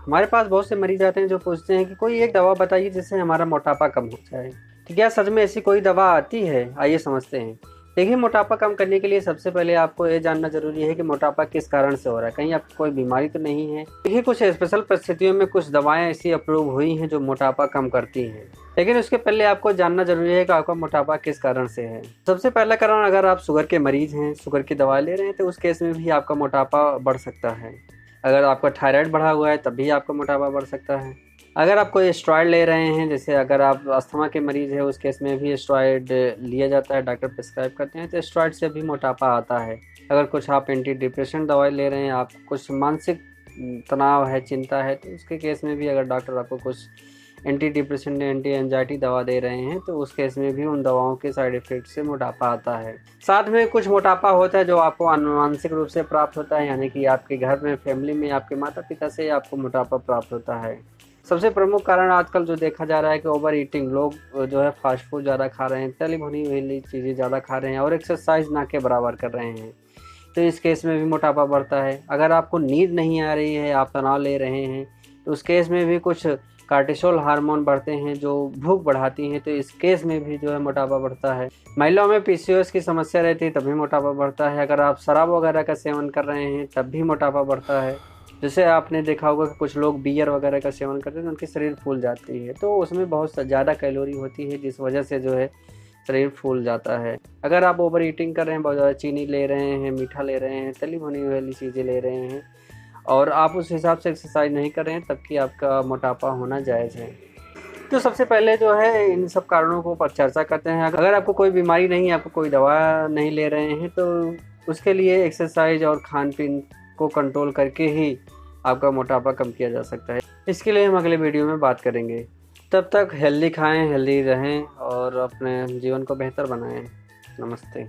हमारे पास बहुत से मरीज आते हैं जो पूछते हैं कि कोई एक दवा बताइए जिससे हमारा मोटापा कम हो जाए। तो क्या सच में ऐसी कोई दवा आती है? आइए समझते हैं। देखिए, मोटापा कम करने के लिए सबसे पहले आपको ये जानना जरूरी है कि मोटापा किस कारण से हो रहा है। कहीं आपको कोई बीमारी तो नहीं है। देखिए, कुछ स्पेशल परिस्थितियों में कुछ दवाएं ऐसी अप्रूव हुई हैं जो मोटापा कम करती हैं, लेकिन उसके पहले आपको जानना जरूरी है कि आपका मोटापा किस कारण से है। सबसे पहला कारण, अगर आप शुगर के मरीज हैं, शुगर की दवा ले रहे हैं, तो उस केस में भी आपका मोटापा बढ़ सकता है। अगर आपका थायराइड बढ़ा हुआ है तब भी आपका मोटापा बढ़ सकता है। अगर आप कोई स्टेरॉयड ले रहे हैं, जैसे अगर आप अस्थमा के मरीज़ हैं, उस केस में भी स्टेरॉयड लिया जाता है, डॉक्टर प्रिस्क्राइब करते हैं, तो स्टेरॉयड से भी मोटापा आता है। अगर कुछ आप एंटी डिप्रेशन दवाई ले रहे हैं, आप कुछ मानसिक तनाव है, चिंता है, तो उसके केस में भी अगर डॉक्टर आपको कुछ एंटी डिप्रेशन एंटी एंजाइटी दवा दे रहे हैं, तो उस केस में भी उन दवाओं के साइड इफ़ेक्ट से मोटापा आता है। साथ में कुछ मोटापा होता है जो आपको आनुवांशिक रूप से प्राप्त होता है, यानी कि आपके घर में, फैमिली में, आपके माता-पिता से आपको मोटापा प्राप्त होता है। सबसे प्रमुख कारण आजकल जो देखा जा रहा है कि ओवर ईटिंग, लोग जो है फास्ट फूड ज़्यादा खा रहे हैं, तली भुनी हुई चीज़ें ज़्यादा खा रहे हैं और एक्सरसाइज ना के बराबर कर रहे हैं, तो इस केस में भी मोटापा बढ़ता है। अगर आपको नींद नहीं आ रही है, आप तनाव ले रहे हैं, तो उस केस में भी कुछ कार्टिसोल हार्मोन बढ़ते हैं जो भूख बढ़ाती हैं, तो इस केस में भी जो है मोटापा बढ़ता है। महिलाओं में पीसीओएस की समस्या रहती है तभी मोटापा बढ़ता है। अगर आप शराब वगैरह का सेवन कर रहे हैं तब भी मोटापा बढ़ता है। जैसे आपने देखा होगा कि कुछ लोग बियर वगैरह का सेवन करते हैं तो उनकी शरीर फूल जाती है, तो उसमें बहुत ज़्यादा कैलोरी होती है जिस वजह से जो है शरीर फूल जाता है। अगर आप ओवर ईटिंग कर रहे हैं, बहुत ज़्यादा चीनी ले रहे हैं, मीठा ले रहे हैं, तली भुनी वाली चीज़ें ले रहे हैं और आप उस हिसाब से एक्सरसाइज नहीं कर रहे हैं, तब कि आपका मोटापा होना जायज़ है। तो सबसे पहले जो है इन सब कारणों को पर चर्चा करते हैं। अगर आपको कोई बीमारी नहीं है, आपको कोई दवा नहीं ले रहे हैं, तो उसके लिए एक्सरसाइज और खान-पीन को कंट्रोल करके ही आपका मोटापा कम किया जा सकता है। इसके लिए हम अगले वीडियो में बात करेंगे। तब तक हेल्दी खाएँ, हेल्दी रहें और अपने जीवन को बेहतर बनाएँ। नमस्ते।